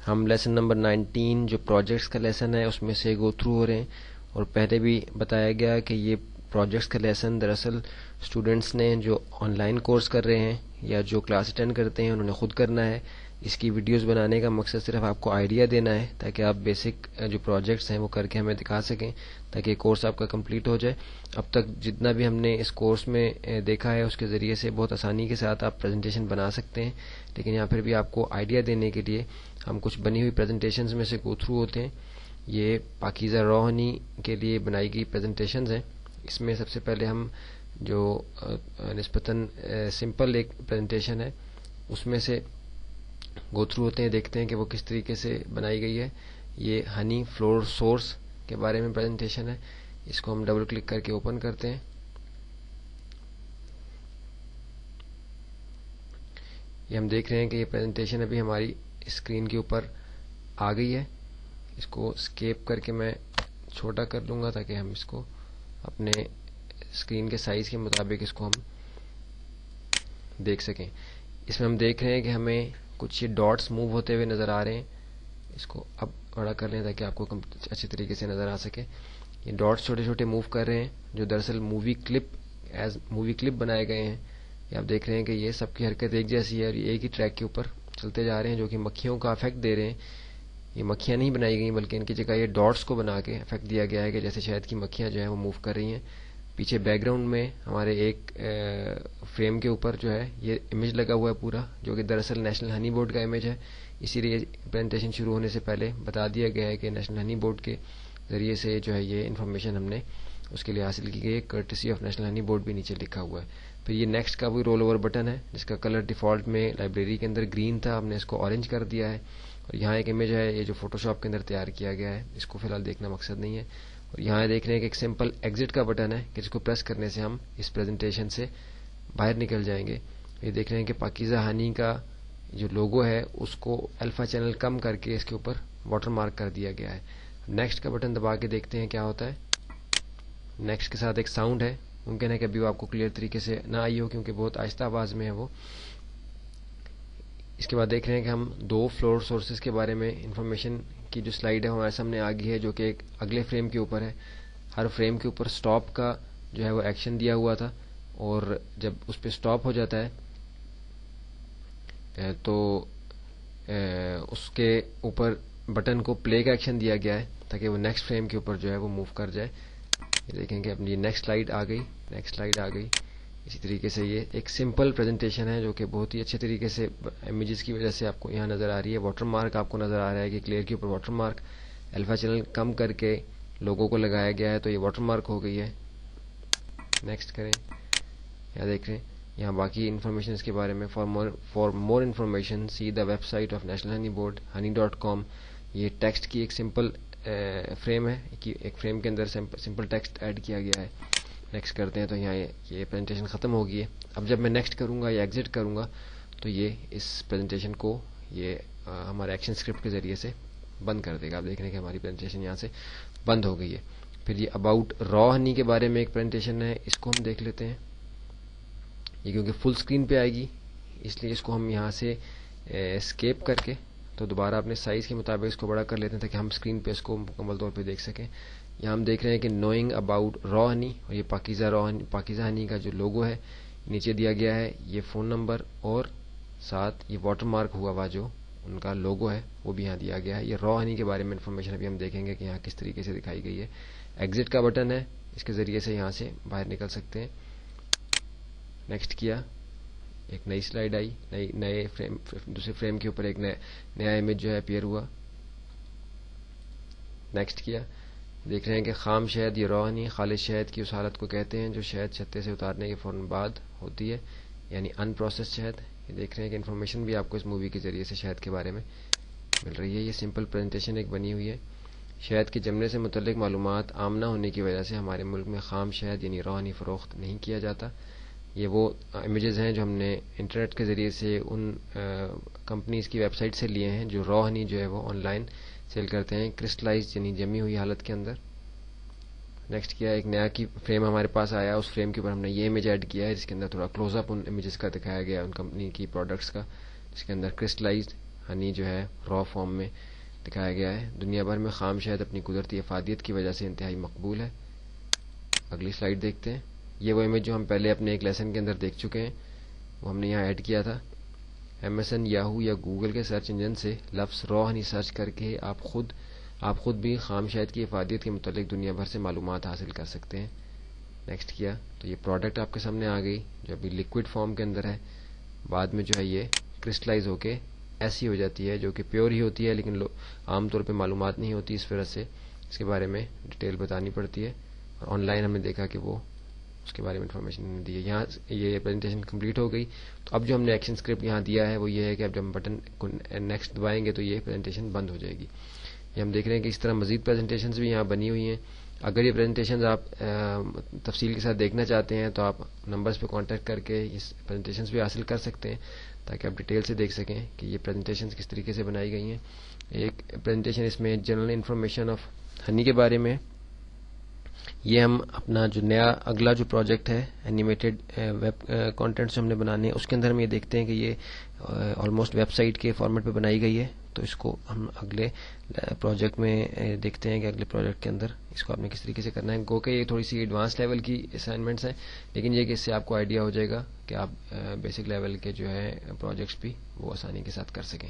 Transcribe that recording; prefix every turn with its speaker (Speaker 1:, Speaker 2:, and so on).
Speaker 1: ہم lesson number 19 جو projects کا لیسن ہے اس میں سے گو تھرو ہو رہے ہیں، اور پہلے بھی بتایا گیا کہ یہ پروجیکٹس کا لیسن دراصل اسٹوڈنٹس نے جو آن لائن کورس کر رہے ہیں یا جو کلاس اٹینڈ کرتے ہیں انہوں نے خود کرنا ہے. اس کی ویڈیوز بنانے کا مقصد صرف آپ کو آئیڈیا دینا ہے تاکہ آپ بیسک جو پروجیکٹس ہیں وہ کر کے ہمیں دکھا سکیں تاکہ یہ کورس آپ کا کمپلیٹ ہو جائے. اب تک جتنا بھی ہم نے اس کورس میں دیکھا ہے اس کے ذریعے سے بہت آسانی کے ساتھ آپ پریزنٹیشن بنا سکتے ہیں، لیکن یہاں پھر بھی آپ کو آئیڈیا دینے کے لیے ہم کچھ بنی ہوئی پریزنٹیشنز میں سے گو تھرو ہوتے ہیں. یہ پاکیزہ روحانی کے لیے بنائی گئی پریزنٹیشنز ہیں. اس میں سب سے پہلے ہم جو نسبتاً سمپل ایک پریزنٹیشن ہے اس میں سے گو تھرو ہوتے ہیں، دیکھتے ہیں کہ وہ کس طریقے سے بنائی گئی ہے. یہ ہنی فلور سورس کے بارے میں پریزنٹیشن ہے. اس کو ہم ڈبل کلک کر کے اوپن کرتے ہیں. یہ ہم دیکھ رہے ہیں کہ یہ پریزنٹیشن ابھی ہماری اسکرین کے اوپر آ گئی ہے. اس کو اسکیپ کر کے میں چھوٹا کر لوں گا تاکہ ہم اس کو اپنے اسکرین کے سائز کے مطابق اس کو ہم دیکھ سکیں. اس میں ہم دیکھ رہے ہیں کہ ہمیں کچھ یہ ڈاٹس موو ہوتے ہوئے نظر آ رہے ہیں. اس کو اب بڑا کر لیں تاکہ آپ کو اچھی طریقے سے نظر آ سکے. یہ ڈاٹس چھوٹے چھوٹے موو کر رہے ہیں جو دراصل مووی کلپ بنائے گئے ہیں. یہ آپ دیکھ رہے ہیں کہ یہ سب کی حرکت ایک جیسی ہے اور یہ ایک ہی ٹریک کے اوپر چلتے جا رہے ہیں جو کہ مکھیوں کا افیکٹ دے رہے ہیں. یہ مکھیاں نہیں بنائی گئی بلکہ ان کی جگہ یہ ڈاٹس کو بنا کے افیکٹ دیا گیا ہے کہ جیسے شہد کی مکھیاں جو ہیں وہ موو کر رہی ہیں. پیچھے بیک گراؤنڈ میں ہمارے ایک فریم کے اوپر جو ہے یہ امیج لگا ہوا ہے پورا، جو کہ دراصل نیشنل ہنی بورڈ کا امیج ہے. اسی لیے پریزنٹیشن شروع ہونے سے پہلے بتا دیا گیا ہے کہ نیشنل ہنی بورڈ کے ذریعے سے جو ہے یہ انفارمیشن ہم نے اس کے لیے حاصل کی گئی ہے. Courtesy of national honey board بھی نیچے لکھا ہوا ہے. پھر یہ نیکسٹ کا وہی رول اوور بٹن ہے جس کا کلر ڈیفالٹ میں لائبریری کے اندر گرین تھا، ہم نے اس کو اورنج کر دیا ہے. اور یہاں ایک امیج ہے یہ جو فوٹو شاپ کے اندر تیار کیا گیا ہے، اس کو فی الحال دیکھنا مقصد نہیں ہے. اور یہاں دیکھ رہے ہیں کہ ایک سمپل ایگزٹ کا بٹن ہے کہ جس کو پریس کرنے سے ہم اس پریزنٹیشن سے باہر نکل جائیں گے. یہ دیکھ رہے ہیں کہ پاکیزہ ہنی کا جو لوگو ہے اس کو الفا چینل کم کر کے اس کے اوپر واٹر مارک کر دیا گیا ہے. نیکسٹ کا بٹن دبا کے دیکھتے ہیں کیا ہوتا ہے. نیکسٹ کے ساتھ ایک ساؤنڈ ہے، ممکن ہے کہ ابھی وہ آپ کو کلیئر طریقے سے نہ آئی ہو کیونکہ بہت آہستہ آواز میں ہے وہ. اس کے بعد دیکھ رہے ہیں کہ ہم 2 فلور سورسز کے بارے میں انفارمیشن کی جو سلائیڈ ہے ہمارے سامنے آ گئی ہے جو کہ ایک اگلے فریم کے اوپر ہے. ہر فریم کے اوپر سٹاپ کا جو ہے وہ ایکشن دیا ہوا تھا، اور جب اس پہ سٹاپ ہو جاتا ہے تو اس کے اوپر بٹن کو پلے کا ایکشن دیا گیا ہے تاکہ وہ نیکسٹ فریم کے اوپر جو ہے وہ موو کر جائے. یہ دیکھیں کہ اپنی نیکسٹ سلائیڈ آ گئی. اسی طریقے سے یہ ایک سمپل پریزنٹیشن ہے جو کہ بہت ہی اچھے طریقے سے امیجز کی وجہ سے آپ کو یہاں نظر آ رہی ہے. واٹر مارک آپ کو نظر آ رہا ہے کہ کلیئر کے اوپر واٹر مارک الفا چینل کم کر کے لوگوں کو لگایا گیا ہے تو یہ واٹر مارک ہو گئی ہے. نیکسٹ کریں. یہاں دیکھ رہے ہیں یہاں باقی انفارمیشن اس کے بارے میں for more information see the website of national honey board honey.com. یہ ٹیکسٹ کی ایک سمپل فریم ہے، ایک فریم کے اندر سمپل ٹیکسٹ ایڈ کیا گیا ہے. نیکسٹ کرتے ہیں تو یہاں یہ پریزنٹیشن ختم ہو گئی ہے. اب جب میں نیکسٹ کروں گا یا ایگزٹ کروں گا تو یہ اس پریزنٹیشن کو یہ ہمارے ایکشن اسکرپٹ کے ذریعے سے بند کر دے گا. آپ دیکھ رہے ہیں کہ ہماری پریزنٹیشن یہاں سے بند ہو گئی ہے. پھر یہ اباؤٹ را ہنی کے بارے میں ایک پریزنٹیشن ہے، اس کو ہم دیکھ لیتے ہیں. یہ کیونکہ فل اسکرین پہ آئے گی اس لیے اس کو ہم یہاں سے اسکیپ کر کے تو دوبارہ اپنے سائز کے مطابق اس کو بڑا کر لیتے ہیں تاکہ ہم اسکرین پہ اس کو مکمل طور پہ دیکھ سکیں. یہاں ہم دیکھ رہے ہیں کہ نوئنگ اباؤٹ را ہنی، اور یہ پاکیزہ ہنی کا جو لوگو ہے نیچے دیا گیا ہے. یہ فون نمبر اور ساتھ یہ واٹر مارک ہوا ہوا جو ان کا لوگو ہے وہ بھی یہاں دیا گیا ہے. یہ را ہنی کے بارے میں انفارمیشن ابھی ہم دیکھیں گے کہ یہاں کس طریقے سے دکھائی گئی ہے. ایگزٹ کا بٹن ہے، اس کے ذریعے سے یہاں سے باہر نکل سکتے ہیں. نیکسٹ کیا، ایک نئی سلائیڈ آئی، نئے فریم، دوسرے فریم کے اوپر ایک نیا امیج جو ہے اپیئر ہوا. نیکسٹ کیا، دیکھ رہے ہیں کہ خام شہد یہ را ہنی خالص شہد کی اس حالت کو کہتے ہیں جو شہد چھتے سے اتارنے کے فوراً بعد ہوتی ہے، یعنی ان پروسیس شہد. یہ دیکھ رہے ہیں کہ انفارمیشن بھی آپ کو اس مووی کے ذریعے سے شہد کے بارے میں مل رہی ہے. یہ سمپل پریزنٹیشن ایک بنی ہوئی ہے. شہد کے جمنے سے متعلق معلومات عام نہ ہونے کی وجہ سے ہمارے ملک میں خام شہد یعنی را ہنی فروخت نہیں کیا جاتا. یہ وہ امیجز ہیں جو ہم نے انٹرنیٹ کے ذریعے سے ان کمپنیز کی ویب سائٹ سے لیے ہیں جو را ہنی جو ہے وہ آن لائن سیل کرتے ہیں کرسٹلائز یعنی جمی ہوئی حالت کے اندر. نیکسٹ کیا، ایک نیا کی فریم ہمارے پاس آیا، اس فریم کے اوپر ہم نے یہ امیج ایڈ کیا ہے جس کے اندر تھوڑا کلوز اپ ان امیجز کا دکھایا گیا ان کمپنی کی پروڈکٹس کا، جس کے اندر کرسٹلائزڈ ہنی جو ہے را فارم میں دکھایا گیا ہے. دنیا بھر میں خام شہد اپنی قدرتی افادیت کی وجہ سے انتہائی مقبول ہے. اگلی سلائیڈ دیکھتے ہیں. یہ وہ امیج جو ہم پہلے اپنے ایک لیسن کے اندر دیکھ چکے ہیں, وہ ہم نے یہاں ایڈ کیا تھا. MSN یاہو یا گوگل کے سرچ انجن سے لفظ را ہنی سرچ کر کے آپ خود بھی خام شہد کی افادیت کے متعلق دنیا بھر سے معلومات حاصل کر سکتے ہیں. نیکسٹ کیا تو یہ پروڈکٹ آپ کے سامنے آ گئی جو ابھی لیکوڈ فارم کے اندر ہے. بعد میں جو ہے یہ کرسٹلائز ہو کے ایسی ہو جاتی ہے جو کہ پیور ہی ہوتی ہے, لیکن عام طور پہ معلومات نہیں ہوتی, اس وجہ سے اس کے بارے میں ڈیٹیل بتانی پڑتی ہے. اور آن لائن ہم نے دیکھا کہ وہ اس کے بارے میں انفارمیشن دی ہے. یہاں یہ پریزنٹیشن کمپلیٹ ہو گئی. تو اب جو ہم نے ایکشن اسکرپٹ یہاں دیا ہے وہ یہ ہے کہ اب جب ہم بٹن کو نیکسٹ دبائیں گے تو یہ پریزنٹیشن بند ہو جائے گی. یہ ہم دیکھ رہے ہیں کہ اس طرح مزید پریزنٹیشنز بھی یہاں بنی ہوئی ہیں. اگر یہ پریزنٹیشنز آپ تفصیل کے ساتھ دیکھنا چاہتے ہیں تو آپ نمبرز پہ کانٹیکٹ کر کے اس پریزنٹیشنز بھی حاصل کر سکتے ہیں تاکہ آپ ڈیٹیل سے دیکھ سکیں کہ یہ پریزنٹیشنز کس طریقے سے بنائی گئی ہیں. ایک پریزنٹیشن اس میں جنرل انفارمیشن آف ہنی کے بارے میں. یہ ہم اپنا جو نیا اگلا جو پروجیکٹ ہے اینیمیٹڈ ویب کانٹینٹس ہم نے بنانے ہیں, اس کے اندر ہم یہ دیکھتے ہیں کہ یہ آلموسٹ ویب سائٹ کے فارمیٹ پہ بنائی گئی ہے. تو اس کو ہم اگلے پروجیکٹ میں دیکھتے ہیں کہ اگلے پروجیکٹ کے اندر اس کو آپ نے کس طریقے سے کرنا ہے. گو کہ یہ تھوڑی سی ایڈوانس لیول کی اسائنمنٹس ہیں, لیکن یہ کہ اس سے آپ کو آئیڈیا ہو جائے گا کہ آپ بیسک لیول کے جو ہے پروجیکٹس بھی وہ آسانی کے ساتھ کر سکیں.